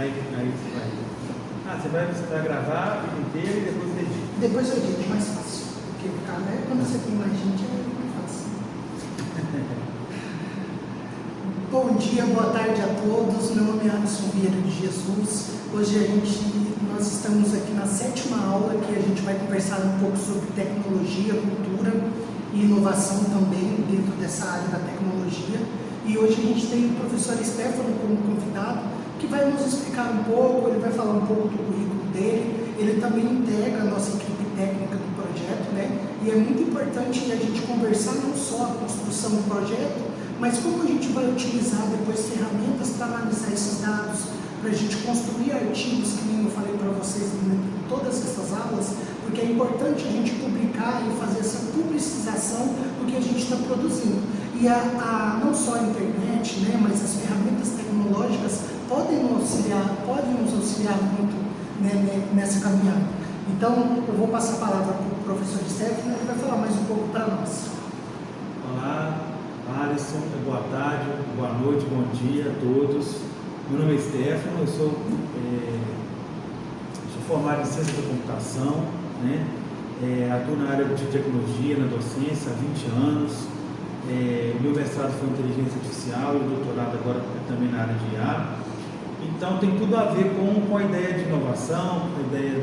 Aí você vai. Você vai gravar a vida inteira e depois você edita. Depois eu edito, é mais fácil. Porque quando você tem mais gente é mais fácil. Bom dia, boa tarde a todos. Meu nome é Alisson Vieira de Jesus. Hoje nós estamos aqui na 7ª aula que a gente vai conversar um pouco sobre tecnologia, cultura e inovação também dentro dessa área da tecnologia. E hoje a gente tem o professor Stefano como convidado, que vai nos explicar um pouco, ele vai falar um pouco do currículo dele, ele também integra a nossa equipe técnica do projeto, né? E é muito importante a gente conversar não só a construção do projeto, mas como a gente vai utilizar depois ferramentas para analisar esses dados, para a gente construir artigos, que nem eu falei para vocês em todas essas aulas, porque é importante a gente publicar e fazer essa publicização do que a gente está produzindo. E não só a internet, né, mas as ferramentas tecnológicas podem nos auxiliar muito, né, nessa caminhada. Então, eu vou passar a palavra para o professor Stefano, ele vai falar mais um pouco para nós. Olá, Alisson, boa tarde, boa noite, bom dia a todos. Meu nome é Stefano, eu sou formado em Ciência da Computação, né? Atuo na área de tecnologia, na docência há 20 anos. Meu mestrado foi em Inteligência Artificial e o doutorado agora também na área de IA. Então tem tudo a ver com a ideia de inovação, com a ideia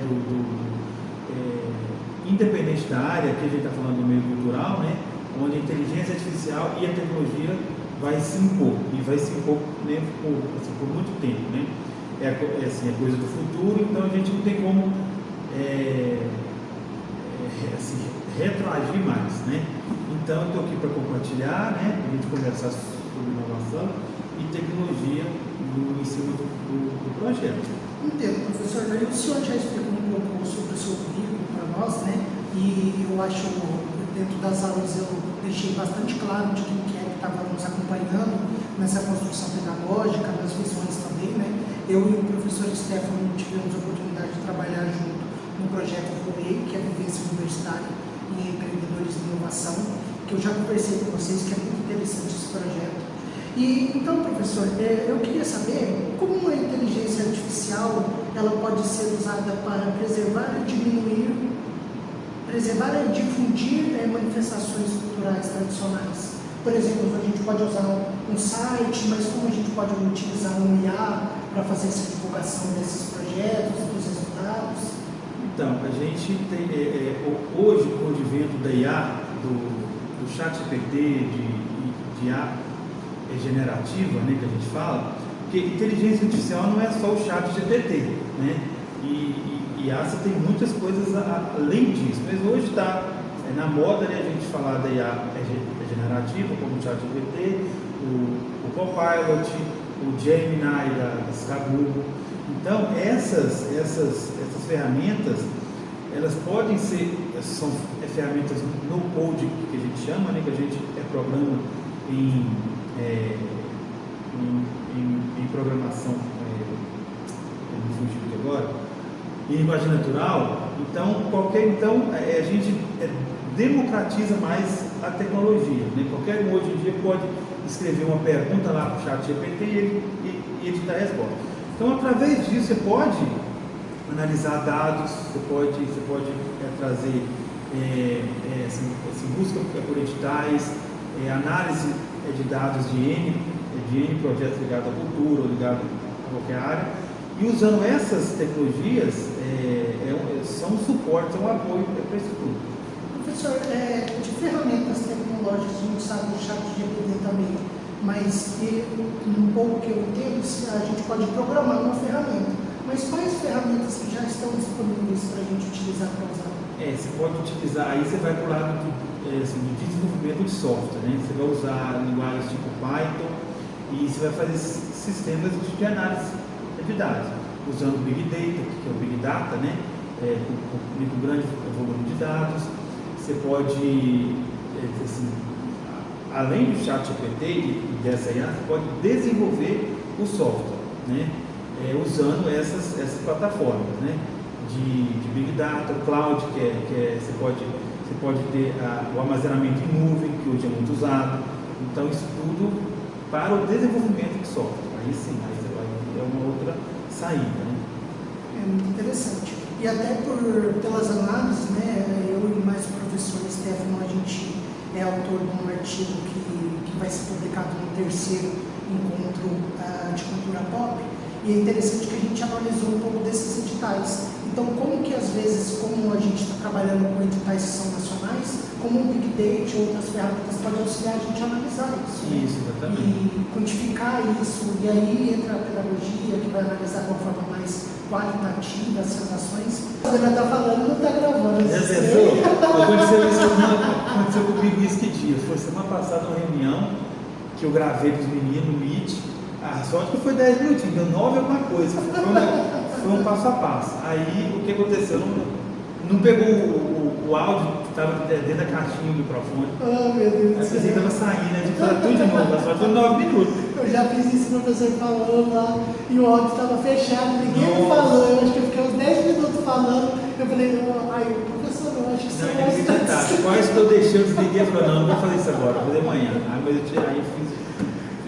independente da área, aqui a gente está falando do meio cultural, né? Onde a inteligência artificial e a tecnologia vai se impor, e vai se impor, né, por muito tempo, né? É coisa do futuro, então a gente não tem como retroagir mais, né? Então eu estou aqui para compartilhar, né, para a gente conversar sobre inovação e tecnologia em cima do projeto. Entendo, professor. Daí o senhor já explicou um pouco sobre o seu currículo para nós, né? E eu acho, dentro das aulas, eu deixei bastante claro de quem que estava nos acompanhando nessa construção pedagógica, nas visões também, né? Eu e o professor Stefano tivemos a oportunidade de trabalhar junto no projeto ROEI, que é a Vivência Universitária e Empreendedores de Inovação, que eu já conversei com vocês, que é muito interessante esse projeto. E então, professor, eu queria saber como a inteligência artificial ela pode ser usada para preservar e difundir manifestações culturais tradicionais. Por exemplo, a gente pode usar um site, mas como a gente pode utilizar um IA para fazer essa divulgação desses projetos, dos resultados? Então, a gente tem, hoje, com o advento da IA, do ChatGPT, de IA generativa, né, que a gente fala, porque inteligência artificial não é só o ChatGPT, né? E IA tem muitas coisas além disso, mas hoje está na moda, né, a gente falar da IA generativa, como o ChatGPT, o Copilot, o Gemini da Google. Então, essas ferramentas, elas podem ser, são ferramentas no code, que a gente chama, né, que a gente programa em programação, me fugiu aqui agora, em linguagem natural. Então, a gente democratiza mais a tecnologia, né? Qualquer um hoje em dia pode escrever uma pergunta lá para o ChatGPT e ele dá a resposta. Então, através disso, você pode analisar dados, você pode trazer busca por editais, análise de dados de N projetos ligados à cultura ou ligados a qualquer área, e usando essas tecnologias são um suporte, são um apoio para isso tudo. Professor, de ferramentas tecnológicas, a gente sabe do ChatGPT também, mas um pouco que eu entendo, a gente pode programar uma ferramenta, mas quais ferramentas que já estão disponíveis para a gente utilizar para usar? Você pode utilizar, aí você vai para o lado do desenvolvimento de software, né? Você vai usar linguagens tipo Python e você vai fazer sistemas de análise de dados, usando Big Data, que é o Big Data, né? Com grande volume de dados. Você pode, além do ChatGPT e dessa IA, você pode desenvolver o software, né? Usando essas plataformas, né? De Big Data, Cloud, você pode ter o armazenamento em nuvem, que hoje é muito usado. Então, isso tudo para o desenvolvimento de software. Aí sim, aí você vai, é uma outra saída, né? É muito interessante. E até pelas análises, né, eu e mais o professor Stefano, a gente é autor de um artigo que vai ser publicado no 3º encontro de cultura pop, e é interessante que a gente analisou um pouco desses editais. Então, como que às vezes, como a gente está trabalhando com editais que são nacionais, como o Big Data e outras ferramentas podem auxiliar a gente a analisar isso. Isso, exatamente. E quantificar isso, e aí entra a pedagogia, que vai analisar de uma forma mais qualitativa as relações. Você já está falando, não está gravando. Já pensou? Aconteceu comigo isso que dia? Foi semana passada uma reunião que eu gravei com os meninos no Meet. A sorte que foi 10 minutinhos, deu 9 alguma coisa. Foi um passo a passo. Aí o que aconteceu? Não pegou o áudio que estava dentro da caixinha do microfone. Oh, meu Deus do céu. Aí pensei que estava saindo, a gente fazer tudo de novo. A sorte foi 9 minutos. Eu já fiz isso, o professor falando lá, e o áudio estava fechado, ninguém me falou. Eu acho que eu fiquei uns 10 minutos falando. Eu falei, aí professor, eu acho que você não vai. Quase que eu deixei, eu desliguei e falei, não vou fazer isso agora, vou fazer amanhã. Aí eu fiz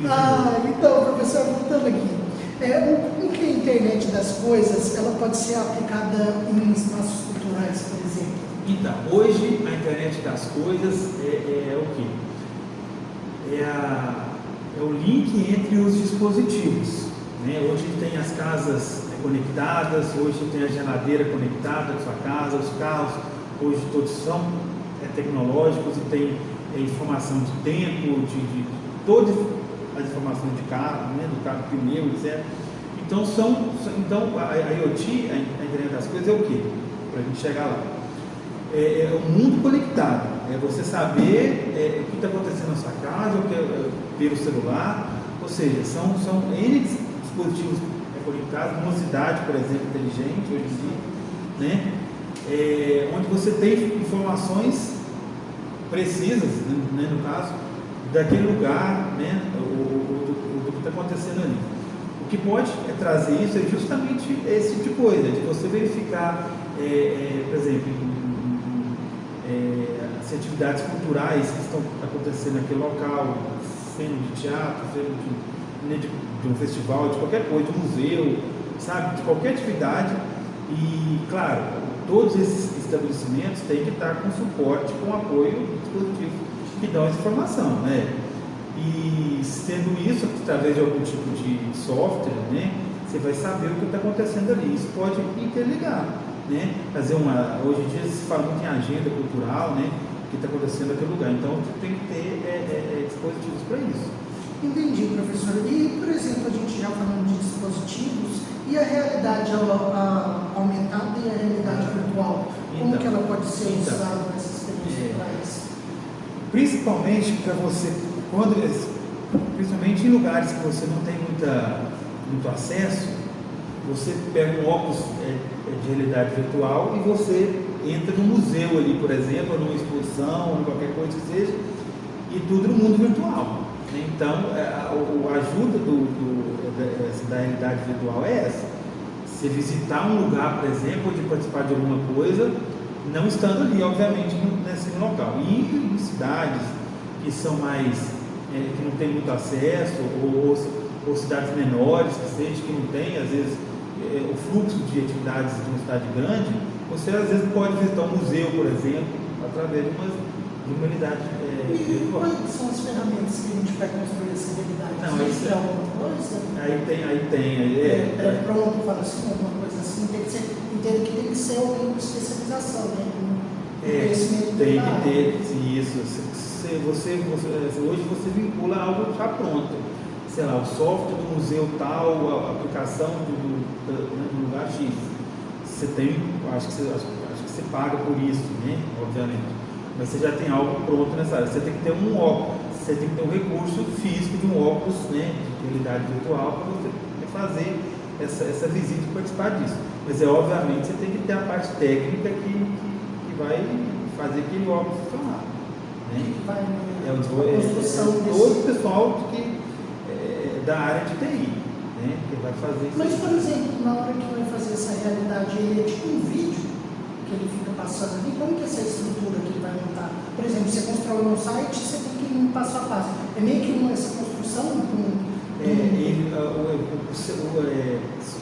então, professor, voltando aqui. O que a internet das coisas, ela pode ser aplicada em espaços culturais, por exemplo? Então, hoje a internet das coisas é o quê? É o link entre os dispositivos. Né? Hoje tem as casas conectadas, hoje tem a geladeira conectada com sua casa, os carros, hoje todos são tecnológicos e tem informação de tempo, de todas as informações de carro, né? Do carro, pneu, etc. Então, a IoT, a internet das coisas, é o quê? Para a gente chegar lá. É o mundo conectado, é você saber o que está acontecendo na sua casa, pelo celular, ou seja, são N dispositivos conectados, uma cidade, por exemplo, inteligente, hoje em dia, né? Onde você tem informações precisas, né, no caso, daquele lugar, né, do que está acontecendo ali. O que pode trazer isso é justamente esse tipo de coisa, de você verificar, por exemplo, as atividades culturais que estão acontecendo naquele local, sendo de teatro, sendo de um festival, de qualquer coisa, de um museu, sabe, de qualquer atividade. E, claro, todos esses estabelecimentos têm que estar com suporte, com apoio de dispositivos que dão essa informação, né? E sendo isso, através de algum tipo de software, né, você vai saber o que está acontecendo ali. Isso pode interligar, né? Hoje em dia se fala muito em agenda cultural, né, o que está acontecendo naquele lugar. Então, você tem que ter dispositivos para isso. Entendi, professor. E, por exemplo, a gente já falando de dispositivos, e a realidade aumentada e a realidade virtual? Como que ela pode ser usada nessas experiências? Principalmente para você, principalmente em lugares que você não tem muito acesso, você pega um óculos de realidade virtual e você entra no museu ali, por exemplo, ou numa exposição, ou qualquer coisa que seja, e tudo no mundo virtual. Então, a ajuda da realidade virtual é essa. Você visitar um lugar, por exemplo, de participar de alguma coisa, não estando ali, obviamente, nesse local. E em cidades que são mais, que não tem muito acesso, ou cidades menores, que não tem, às vezes, o fluxo de atividades de uma cidade grande, você às vezes pode visitar um museu, por exemplo, através de uma unidade virtual. E quais são as ferramentas que a gente vai construir essa realidade? Não, isso é alguma coisa? Aí tem. Pronto, fala assim, alguma coisa assim, entendo que tem que ser uma especialização, né? Conhecimento tem que ter isso. Hoje você vincula algo já pronto. Sei lá, o software do museu tal, a aplicação do lugar X. Você tem, acho que você paga por isso, né? Obviamente. Mas você já tem algo pronto nessa área. Você tem que ter um óculos, você tem que ter um recurso físico de um óculos, né, de realidade virtual para você fazer essa visita e participar disso. Mas obviamente você tem que ter a parte técnica que vai fazer aquele óculos funcionar. Né? Todo o pessoal da área de TI, né, que vai fazer isso. Mas, por exemplo, na hora que vai fazer essa realidade, ele é tipo um vídeo que ele fica passando ali, como que é essa estrutura que ele vai montar? Por exemplo, você constrói um site, você tem que ir um passo a passo. É meio que essa construção,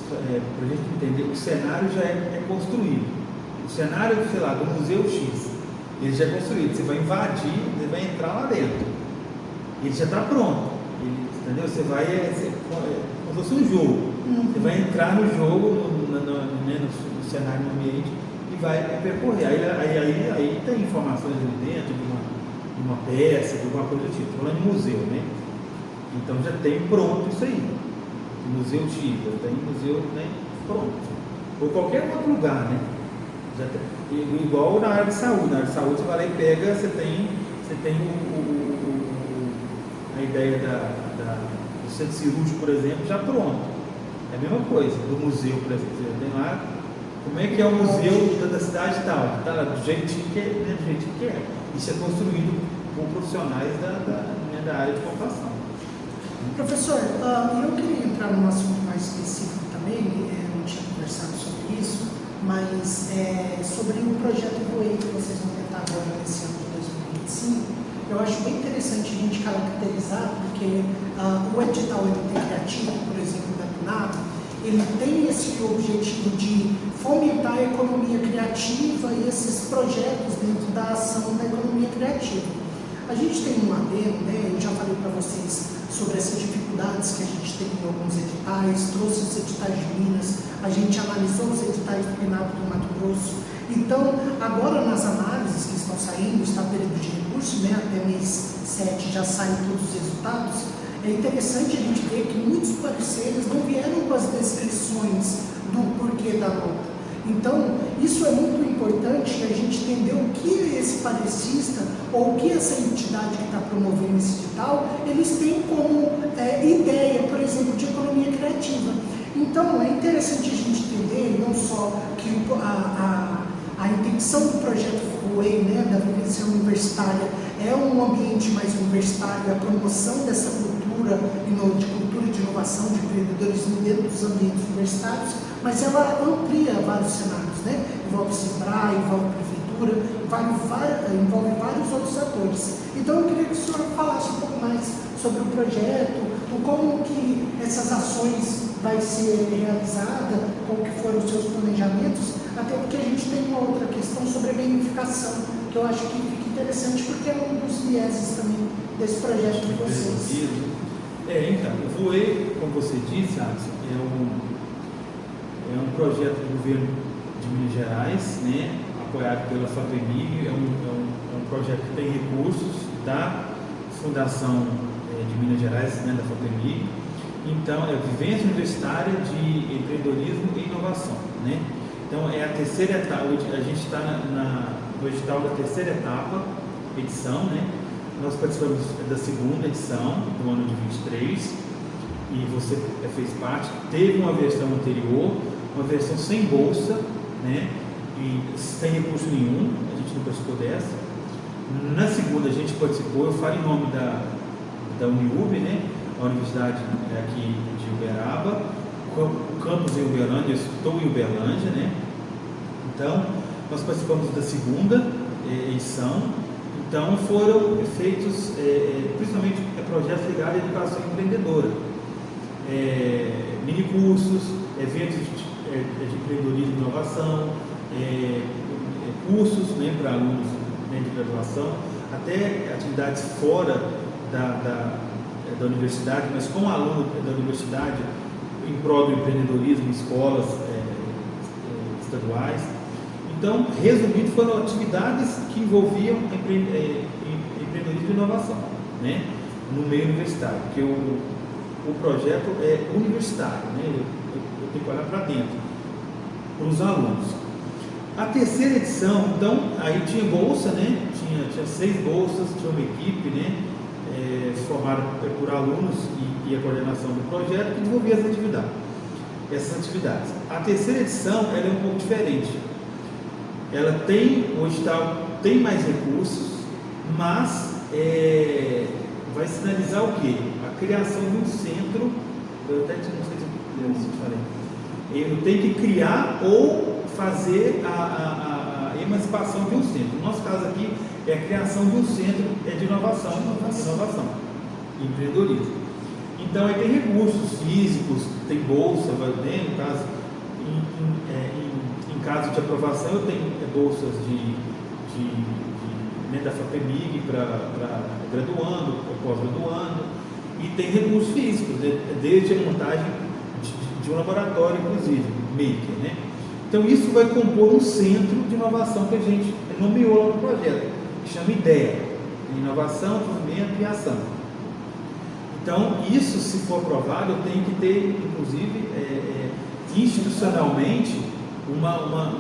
para a gente entender, o cenário já é construído. O cenário, sei lá, do Museu X, ele já é construído. Você vai invadir, você vai entrar lá dentro. Ele já está pronto. Entendeu? Você vai, como se fosse um jogo. Você vai entrar no jogo, no cenário, no ambiente, e vai percorrer. Aí tem informações ali dentro de uma peça, de alguma coisa do tipo. Falando de museu, né? Então já tem pronto isso aí. Museu X, já tem museu, né? Pronto. Ou qualquer outro lugar, né? Já tem. Igual na área de saúde. Na área de saúde você vai lá e pega, você tem a ideia do centro cirúrgico, por exemplo, já pronto. É a mesma coisa. Do museu, por exemplo, você tem lá. Como é que é o museu da cidade tal? Está lá do jeitinho que é, né? Do jeitinho que é. Isso é construído por profissionais da área de computação. Professor, eu queria entrar num assunto mais específico também, não tinha conversado sobre isso, mas sobre o projeto Voe que vocês vão tentar agora nesse ano de 2025, eu acho bem interessante a gente caracterizar, porque o edital MT Criativo, por exemplo, da PNAD, ele tem esse objetivo de fomentar a economia criativa e esses projetos dentro da ação da economia criativa. A gente tem um adendo, né? Eu já falei para vocês sobre essas dificuldades que a gente tem em alguns editais, trouxe os editais de Minas, a gente analisou os editais do PNAD do Mato Grosso. Então, agora nas análises que estão saindo, está período de recurso, né? Até mês 7 já saem todos os resultados. É interessante a gente ver que muitos pareceres não vieram com as descrições do porquê da nota. Então, isso é muito importante a gente entender o que esse parecista ou o que essa entidade que está promovendo esse edital, eles têm como ideia, por exemplo, de economia criativa. Então, é interessante a gente entender não só que a intenção do projeto Voe, né, da vivência universitária, é um ambiente mais universitário, a promoção dessa cultura de inovação, de empreendedorismo dentro dos ambientes universitários, mas ela amplia vários cenários, né? Envolve SEBRAE, envolve prefeitura, envolve vários outros atores. Então eu queria que o senhor falasse um pouco mais sobre o projeto, como que essas ações vai ser realizada, como que foram os seus planejamentos, até porque a gente tem uma outra questão sobre a gamificação, que eu acho que fica interessante porque é um dos vieses também desse projeto de vocês. Então, o Voe, como você disse, Alisson, é um projeto do governo de Minas Gerais, né, apoiado pela FAPEMIG, é um projeto que tem recursos da Fundação de Minas Gerais, né, da FAPEMIG. Então, é a vivência universitária de empreendedorismo e inovação, né? Então, é a terceira etapa, a gente está no edital da terceira edição, né? Nós participamos da segunda edição do ano de 23 e você fez parte. Teve uma versão anterior, uma versão sem bolsa, né? E sem recurso nenhum, a gente não participou dessa. Na segunda a gente participou, eu falo em nome da Uniub, né? A universidade aqui de Uberaba, o campus em Uberlândia, eu estou em Uberlândia, né? Então, nós participamos da segunda edição. Então, foram feitos, principalmente, projetos ligados à educação empreendedora, mini cursos, eventos de empreendedorismo e inovação, cursos, né, para alunos, né, de graduação, até atividades fora da universidade, mas com aluno da universidade em prol do empreendedorismo em escolas estaduais. Então, resumindo, foram atividades que envolviam empreendedorismo e inovação, né, no meio universitário, porque o projeto é universitário, né, eu tenho que olhar para dentro, para os alunos. A terceira edição, então, aí tinha bolsa, né, tinha 6 bolsas, tinha uma equipe, né, formada por alunos e a coordenação do projeto que desenvolvia essas atividades. A terceira edição, ela é um pouco diferente. Ela hoje tem mais recursos, mas vai sinalizar o quê? A criação de um centro, eu até não sei se eu falei, eu tenho que criar ou fazer a emancipação de um centro. No nosso caso aqui, é a criação de um centro de inovação e empreendedorismo. Então aí tem recursos físicos, tem bolsa, né? No caso, em caso de aprovação, eu tenho bolsas né, da FAPEMIG para graduando, pós-graduando, e tem recursos físicos, né, desde a montagem de um laboratório, inclusive, maker, né? Então isso vai compor um centro de inovação que a gente nomeou lá no projeto, que chama IDEA, Inovação, Desenvolvimento e Ação. Então isso, se for aprovado, eu tenho que ter, inclusive, institucionalmente, uma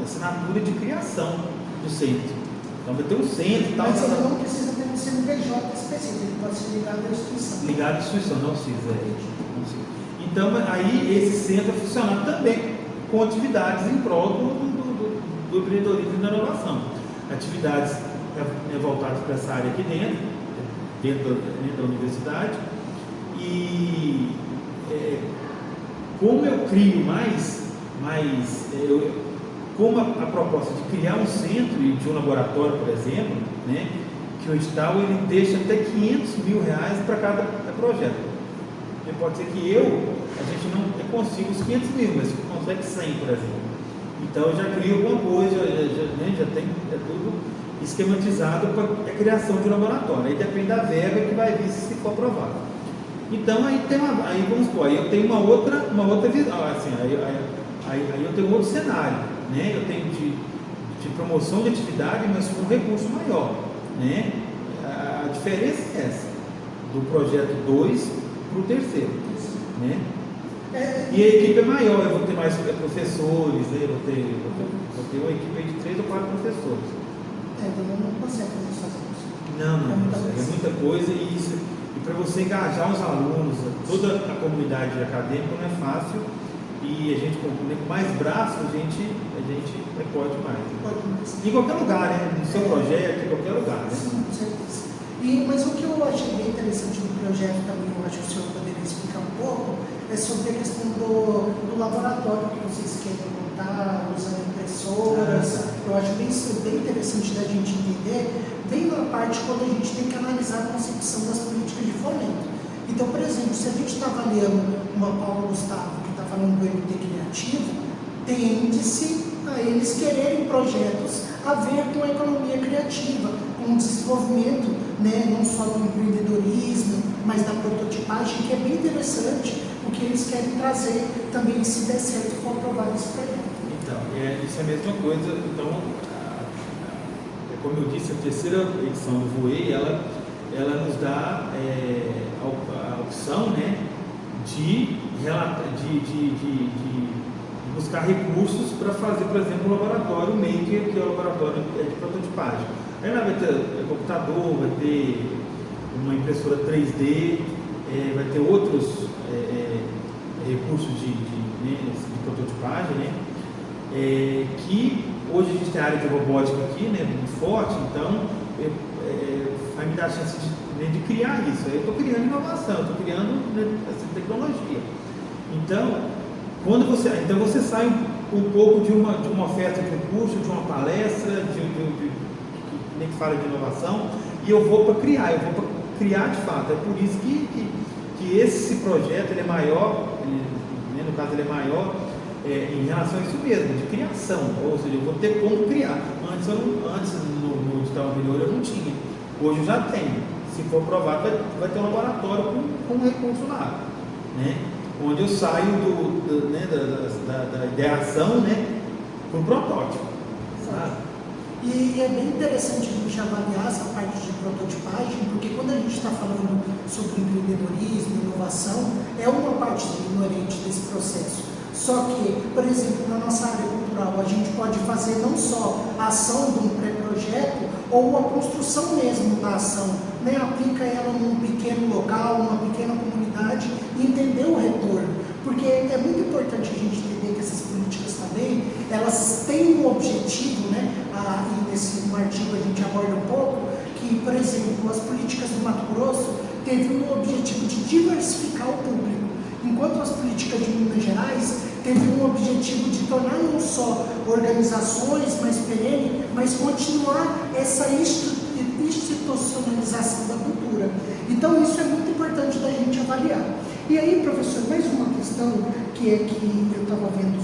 assinatura de criação do centro. Então vai ter um centro e tal. Mas ele não precisa ter um CNPJ específico, ele pode ser ligado à instituição. Ligado à instituição, não precisa. Então aí esse centro vai funcionar também com atividades em prol do empreendedorismo e da inovação. Atividades voltadas para essa área aqui dentro da universidade. E como eu crio como a proposta de criar um centro e de um laboratório, por exemplo, né, que o edital ele deixa até R$500 mil para cada projeto. Porque pode ser que a gente não consiga os 500 mil, mas consegue 100, por exemplo. Então eu já crio alguma coisa, já tem tudo esquematizado para a criação de um laboratório. Aí depende da verba que vai vir se for aprovado. Então aí vamos supor, aí eu tenho uma outra visão, assim, aí eu tenho um outro cenário, né? Eu tenho de promoção de atividade, mas com um recurso maior, né? A diferença é essa, do projeto 2 para o terceiro, né? E a equipe é maior, eu vou ter mais professores, né? Vou ter uma equipe de 3 ou 4 professores. Então não consegue fazer sozinho. Não, é muita coisa e para você engajar os alunos, toda a comunidade acadêmica não é fácil. E a gente, com mais braços, a gente pode mais. Em qualquer lugar, né? No seu projeto, em qualquer lugar, né? Sim, com certeza. Mas o que eu achei bem interessante do projeto também, eu acho que o senhor poderia explicar um pouco, é sobre a questão do laboratório que vocês querem montar, usando impressoras. Eu acho bem interessante da gente entender, bem na parte quando a gente tem que analisar a concepção das políticas de fomento. Então, por exemplo, se a gente está avaliando uma Paulo Gustavo, que está falando do MT criativo, tende-se a eles quererem projetos a ver com a economia criativa, com o desenvolvimento, né, não só do empreendedorismo, mas da prototipagem, que é bem interessante o que eles querem trazer também, se der certo, for aprovado esse projeto. Então, isso é a mesma coisa. Então, como eu disse, a terceira edição do VOE, ela nos dá a opção, né, de buscar recursos para fazer, por exemplo, um laboratório maker, que é o laboratório de prototipagem. Aí lá vai ter computador, vai ter uma impressora 3D, vai ter outros recursos de prototipagem, né, que hoje a gente tem a área de robótica aqui, né, muito forte, então vai me dar a chance de criar isso. Aí eu estou criando inovação, eu estou criando essa tecnologia. Então você sai um pouco de uma oferta de um curso, de uma palestra, que fala de inovação, e eu vou para criar de fato. É por isso que esse projeto ele é maior, né, no caso ele é maior em relação a isso mesmo, de criação, ou seja, eu vou ter como criar. Antes no edital anterior eu não tinha, hoje eu já tenho. Se for aprovado, vai ter um laboratório com recurso lá, né? Onde eu saio da ideação, né, para o protótipo. Sabe? E é bem interessante a gente avaliar essa parte de prototipagem, porque quando a gente está falando sobre empreendedorismo, inovação, é uma parte inerente desse processo. Só que, por exemplo, na nossa área cultural, a gente pode fazer não só a ação de um pré-projeto, ou a construção mesmo da ação, né? Aplica ela num pequeno local, numa pequena comunidade, e entender o retorno. Porque é muito importante a gente entender que essas políticas também, elas têm um objetivo, né? E nesse artigo a gente aborda um pouco, que, por exemplo, as políticas do Mato Grosso teve um objetivo de diversificar o público, enquanto as políticas de Minas Gerais teve um objetivo de tornar não só organizações mais perenes, mas continuar essa institucionalização da cultura. Então isso é muito importante da gente avaliar. E aí, professor, mais uma questão que eu estava vendo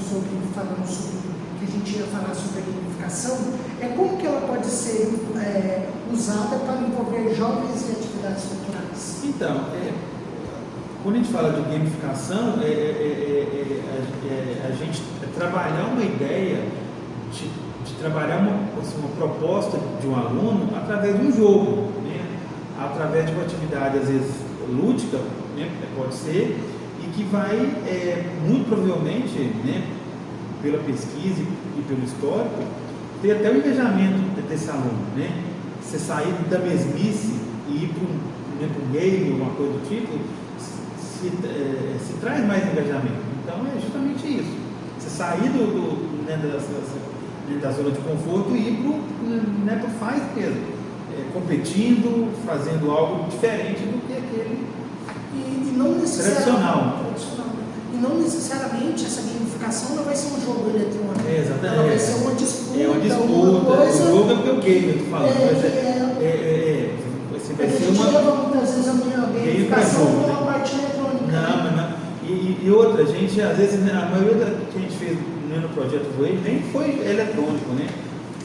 falando sobre, que a gente ia falar sobre a gamificação, é como que ela pode ser usada para envolver jovens em atividades culturais. Então, quando a gente fala de gamificação, a gente trabalhar uma ideia de trabalhar uma proposta de um aluno através de um jogo, né? Através de uma atividade, às vezes, lúdica, né? Pode ser, e que vai, muito provavelmente, né? Pela pesquisa e pelo histórico, ter até o engajamento desse aluno, né? Você sair da mesmice e ir para um game, alguma coisa do tipo, se traz mais engajamento. Então é justamente isso. Você sair da zona de conforto e ir para o faz mesmo. Competindo, fazendo algo diferente do que aquele e não tradicional. E não necessariamente essa gamificação não vai ser um jogo eletrônico. Exatamente. Ela vai ser uma disputa. É uma disputa. Coisa, o jogo é porque o game, eu tô falando. Vai ser uma. Muitas vezes a minha gamificação jogo, é uma parte eletrônica. Não. E outra, a gente, às vezes, a maioria que a gente fez no projeto Voe nem foi eletrônico, né?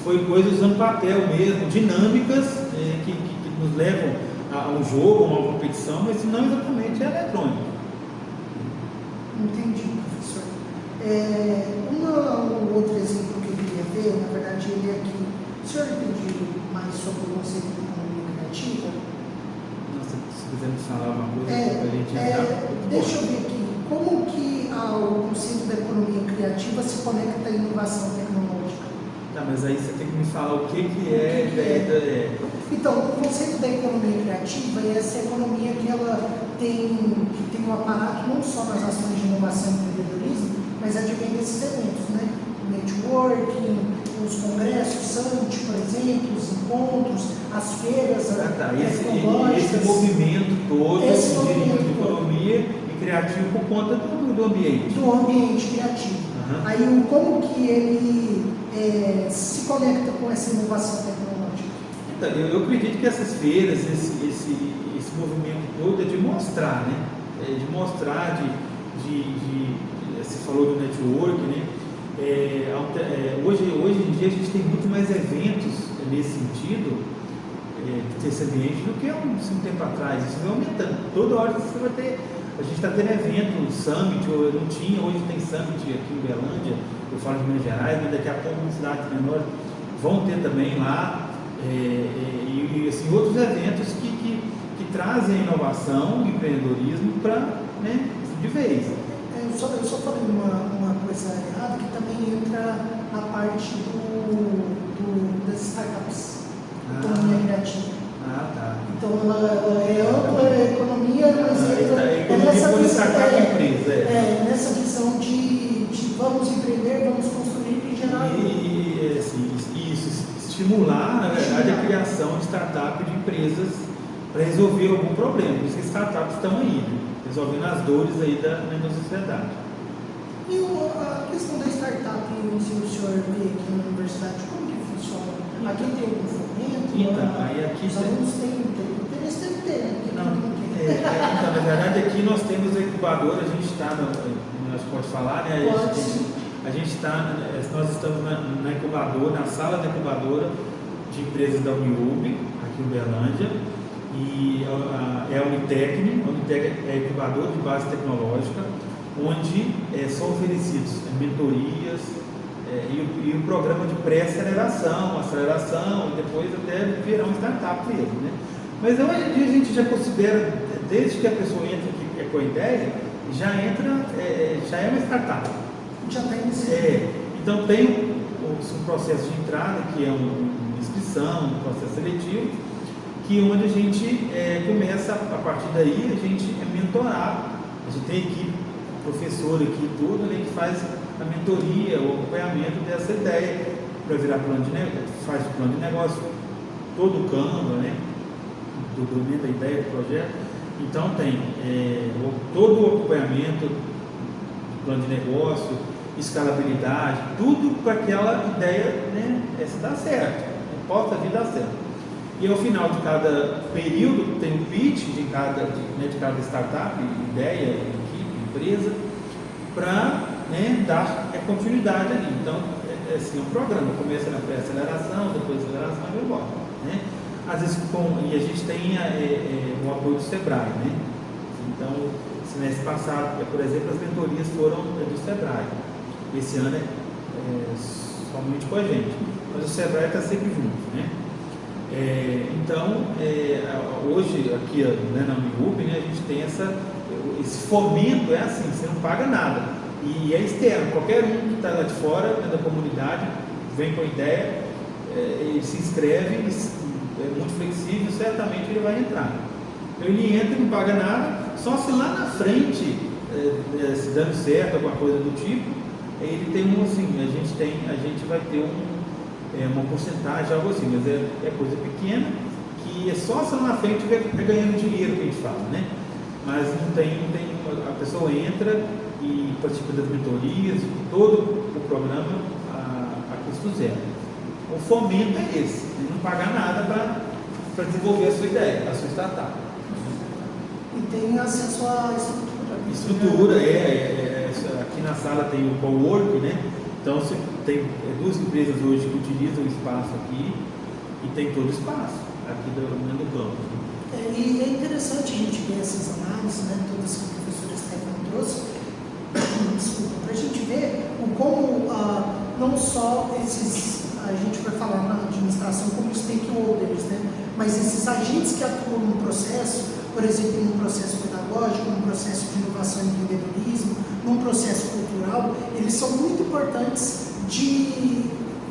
Foi coisa usando papel mesmo, dinâmicas que nos levam a um jogo, a uma competição, mas não exatamente é eletrônico. Entendi, professor. Um outro exemplo que eu queria ver, na verdade, ele é aqui. O senhor entende mais sobre o conceito de economia criativa? Nossa, se quiser me falar uma coisa para a gente entrar. Deixa eu ver aqui. Como que o conceito da economia criativa se conecta à inovação tecnológica? Tá, mas aí você tem que me falar o que é. Então, o conceito da economia criativa é essa economia que ela tem um aparato não só nas ações de inovação e empreendedorismo, mas advém desses eventos, né? O networking, os congressos, summit, por exemplo, os encontros, as feiras tecnológicas. Esse movimento todo de economia e criativo por conta do ambiente. Do ambiente criativo. Uhum. Aí, como que ele se conecta com essa inovação tecnológica? Então, eu acredito que essas feiras, esse movimento todo é de mostrar, né? De mostrar, você falou do network, né? Hoje em dia a gente tem muito mais eventos nesse sentido, desse ambiente, do que um tempo atrás. Isso vai aumentando. Toda hora você vai ter. A gente está tendo evento, summit, ou não tinha, hoje tem summit aqui em Uberlândia, eu falo de Minas Gerais, mas daqui a pouco em cidades menores vão ter também lá, e assim, outros eventos que trazem a inovação, o empreendedorismo para, né, de vez. Eu só falei uma coisa errada, que também entra a parte das startups, economia criativa. Tá. Então ela é ampla, a economia, mas nessa visão de vamos empreender, vamos construir e gerar. Isso, estimular, na verdade, a criação de startups, de empresas para resolver algum problema. Por isso que as startups estão aí, né? Resolvendo as dores aí da sociedade. E a questão da startup, se o senhor vê aqui na universidade, como que funciona? Aqui tem algum fomento? Então, aí aqui os alunos têm interesse, deve ter, né? Então, na verdade, aqui nós temos a incubadora, a gente está, acho que pode falar, né? Nós estamos na incubadora, na sala da incubadora de empresas da Uniub, aqui em Uberlândia, e é a Unitec. A Unitec é a incubadora de base tecnológica, onde são oferecidos mentorias e o programa de pré-aceleração, aceleração e depois até virar uma startup mesmo, né? Mas hoje em dia a gente já considera, desde que a pessoa entra aqui com a ideia, já é uma startup. Já está iniciando. Então tem um processo de entrada, que é uma inscrição, um processo seletivo, que onde a gente começa, a partir daí, a gente mentorar. A gente tem equipe, professor aqui e tudo, né, que faz a mentoria, o acompanhamento dessa ideia, para virar plano de negócio, faz o plano de negócio, todo o Canva, né, da ideia do projeto. Então tem todo o acompanhamento do plano de negócio, escalabilidade, tudo para aquela ideia, né, essa dar certo, possa vir dar certo. E ao final de cada período tem um pitch de cada startup, ideia, equipe, empresa, para dar continuidade ali. Então, assim, um programa começa na pré-aceleração, depois aceleração e vai embora. Né? Às vezes, e a gente tem o apoio do Sebrae. Né? Então, semestre passado, por exemplo, as mentorias foram do Sebrae. Esse ano somente com a gente. Mas o Sebrae está sempre junto. Né? Então, hoje, aqui na Uniub, né, a gente tem esse fomento, assim, você não paga nada. E é externo, qualquer um que está lá de fora, da comunidade, vem com a ideia, ele se inscreve, é muito flexível, certamente ele vai entrar. Então ele entra, não paga nada, só se lá na frente, se dando certo, alguma coisa do tipo, ele tem a gente vai ter uma porcentagem, algo assim, mas é coisa pequena, que é só se lá na frente vai ganhando dinheiro, que a gente fala, né? Mas não tem a pessoa entra e participa das mentorias, todo o programa a custo zero. O fomento é esse, não pagar nada para desenvolver a sua ideia, a sua startup. E tem acesso à estrutura. Aqui na sala tem o cowork, né? Então você tem duas empresas hoje que utilizam o espaço aqui e tem todo o espaço aqui do campus. E é interessante a gente ver essas análises, né, todas que o professor Stefano trouxe, para a gente ver como não só a gente vai falar na administração como stakeholders, né, mas esses agentes que atuam no processo, por exemplo, num processo pedagógico, num processo de inovação e empreendedorismo, num processo cultural, eles são muito importantes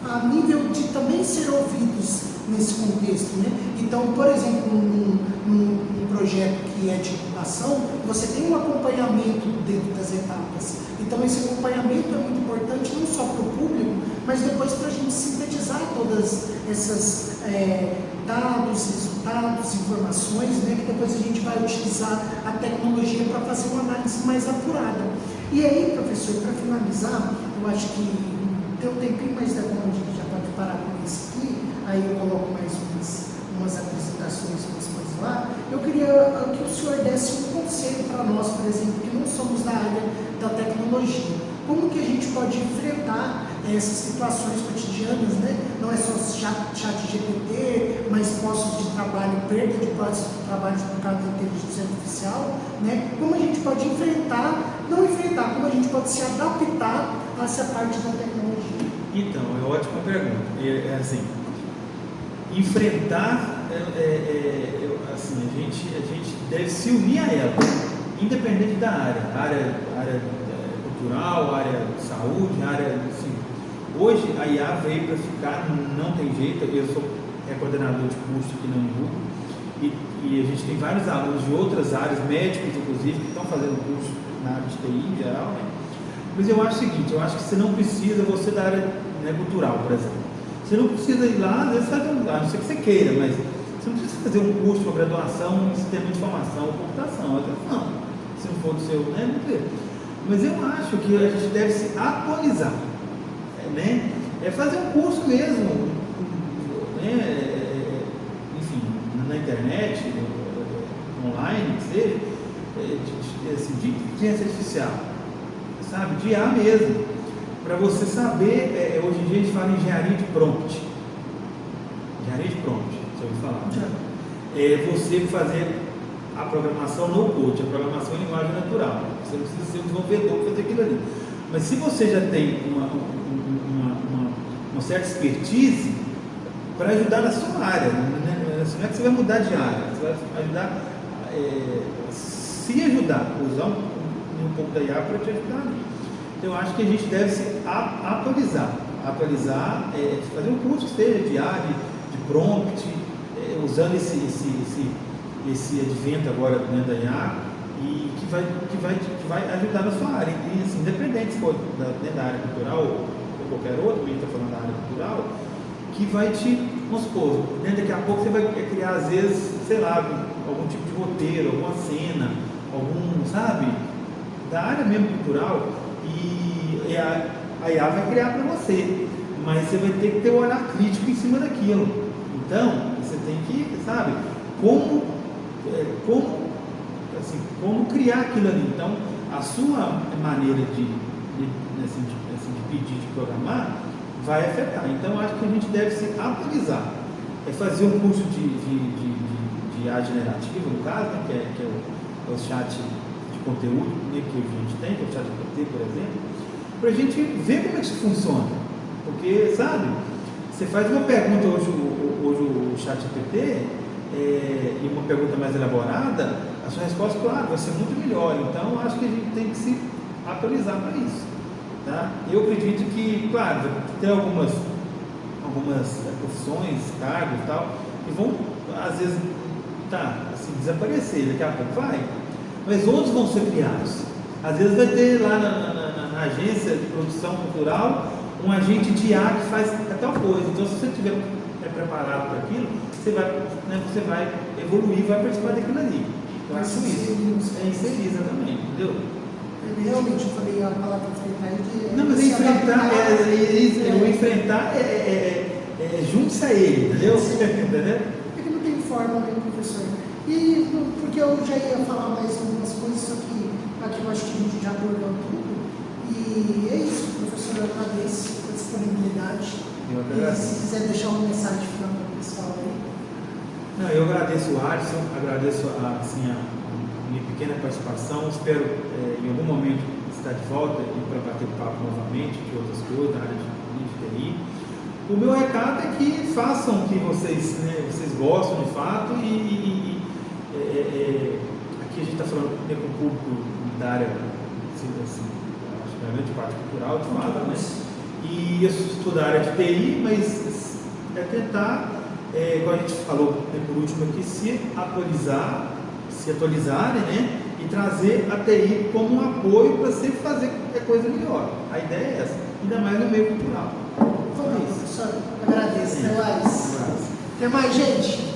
a nível de também ser ouvidos nesse contexto, né? Então, por exemplo, num projeto que é de incubação, você tem um acompanhamento dentro das etapas. Então, esse acompanhamento é muito importante não só para o público, mas depois para a gente sintetizar todas essas dados, resultados, informações, né? Que depois a gente vai utilizar a tecnologia para fazer uma análise mais apurada. E aí, professor, para finalizar, eu acho que tem um tempinho, mas tá bom, a gente já pode parar com isso aqui. Aí eu coloco mais umas apresentações lá. Eu queria que o senhor desse um conselho para nós, por exemplo, que não somos da área da tecnologia. Como que a gente pode enfrentar essas situações cotidianas, né? Não é só chat GPT, mas postos de trabalho, perda de postos de trabalho por causa da inteligência artificial, né? Como a gente pode como a gente pode se adaptar a essa parte da tecnologia? Então, é uma ótima pergunta. Assim, enfrentar, assim, a gente deve se unir a ela, independente da área cultural, área de saúde, área, assim. Hoje a IA veio para ficar, não tem jeito. Eu sou coordenador de curso aqui na Uniub e a gente tem vários alunos de outras áreas, médicos inclusive, que estão fazendo curso na área de TI em geral, né? Mas eu acho o seguinte, eu acho que você não precisa, você da área, né, cultural, por exemplo, você não precisa ir lá, às vezes, a não ser que você queira, mas você não precisa fazer um curso de graduação em sistema de informação ou computação, não, se não for do seu, né, não precisa. Mas eu acho que a gente deve se atualizar, né? É fazer um curso mesmo, né? Enfim, na internet, online, que seja, de inteligência artificial, sabe? De IA mesmo, para você saber, hoje em dia a gente fala em engenharia de prompt, você ouviu falar? Você fazer a programação no code, a programação em linguagem natural. Você não precisa ser um desenvolvedor para fazer aquilo ali. Mas se você já tem uma certa expertise, para ajudar na sua área, né? Não é que você vai mudar de área, você vai ajudar, se ajudar, usar um pouco da IA para te ajudar. Então eu acho que a gente deve se atualizar, fazer um curso que seja de IA, de prompt, usando esse advento agora, né, da IA, e que vai ajudar na sua área, e, assim, independente se for da área cultural ou qualquer outro, a gente está falando da área cultural, que vai vamos supor, né, daqui a pouco você vai criar, às vezes, sei lá, algum tipo de roteiro, alguma cena, sabe, da área mesmo cultural, e a IA vai criar para você, mas você vai ter que ter um olhar crítico em cima daquilo. Então, você tem que, sabe, como criar aquilo ali. Então, a sua maneira de pedir, de programar, vai afetar. Então, acho que a gente deve se atualizar. É fazer um curso de IA generativa, no caso, né, que é o chat de conteúdo, né, que a gente tem, que é o chat GPT, por exemplo, para a gente ver como é que isso funciona. Porque, sabe, você faz uma pergunta hoje o chat GPT, e uma pergunta mais elaborada, a sua resposta, claro, vai ser muito melhor. Então, acho que a gente tem que se atualizar para isso. Tá? Eu acredito que, claro, tem algumas profissões, cargos e tal, que vão, às vezes, desaparecer, daqui a pouco vai, mas outros vão ser criados. Às vezes vai ter lá na agência de produção cultural um agente de IA que faz tal coisa. Então, se você estiver preparado para aquilo, você vai evoluir, vai participar daquilo ali. Eu acho isso. Inserir, exatamente, entendeu? Realmente, eu falei a palavra enfrentar ele. Não, mas enfrentar junte-se a ele, entendeu? É que não tem forma, né, professor? E porque eu já ia falar mais algumas coisas, só que aqui eu acho que a gente já abordou tudo. E é isso, professor, eu agradeço a disponibilidade. E se quiser deixar uma mensagem final para o pessoal aí. Não, eu agradeço o Alisson, agradeço a minha pequena participação. Espero em algum momento estar de volta para bater papo novamente de outras coisas, na área de TI. O meu recado é que façam o que vocês gostam de fato aqui a gente está falando com o público da área, acho que a grande parte cultural, de fato, né? E eu estou da área de TI, mas é tentar, como a gente falou por último aqui, se atualizarem, né? E trazer a TI como um apoio para sempre fazer qualquer coisa melhor. A ideia é essa, ainda mais no meio cultural. Então é isso. Professor, agradeço. Até mais. Até mais, gente.